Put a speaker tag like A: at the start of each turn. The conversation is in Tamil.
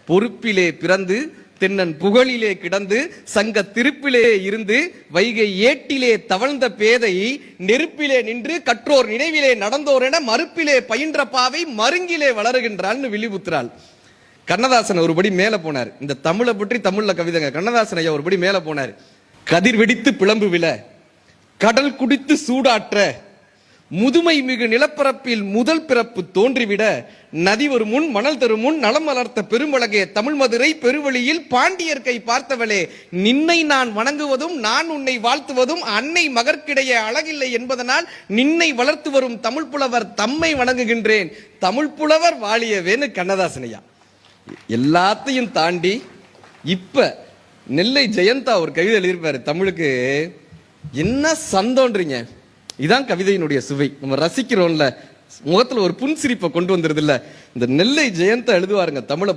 A: பொறுப்பிலே பிறந்து தென்னன் புகழிலே கிடந்து சங்க திருப்பிலே இருந்து வைகை ஏட்டிலே தவழ்ந்த பேதை நெருப்பிலே நின்று கற்றோர் நினைவிலே நடந்தோர் என மறுப்பிலே பயின்ற பாவை மருங்கிலே வளருகின்றாள்னு விழிபுத்திராள். கண்ணதாசன் ஒருபடி மேல போனார். இந்த தமிழை பற்றி தமிழ்ல கவிதைங்க. கண்ணதாசன் ஐயா ஒருபடி மேல போனார். கதிர் வெடித்து பிளம்பு விழ, கடல் குடித்து சூடாற்ற, முதுமை மிகு நிலப்பரப்பில் முதல் பிறப்பு தோன்றிவிட, நதி ஒரு முன் மணல் தரும் முன் நலம் வளர்த்த பெருமழகே தமிழ் மதுரை பெருவழியில் பாண்டியர் கை பார்த்தவளே, நின்னை நான் வணங்குவதும் நான் உன்னை வாழ்த்துவதும் அன்னை மகற்கிடையே அழகில்லை என்பதனால் நின்னை வளர்த்து வரும் தமிழ் புலவர் தம்மை வணங்குகின்றேன், தமிழ் புலவர் வாழியவேன்னு கண்ணதாசனையா. எல்லாத்தையும் தாண்டி இப்ப நெல்லை ஜெயந்தா ஒரு கவிதை எழுதியிருப்பாரு. தமிழுக்கு என்ன சந்தோன்றீங்க, இதான் கவிதையினுடைய சுவை. நம்ம ரசிக்கிறோம்ல, முகத்துல ஒரு புன்சிரிப்பை கொண்டு வந்துருது இல்ல. இந்த நெல்லை ஜெயந்தா எழுதுவாருங்க தமிழை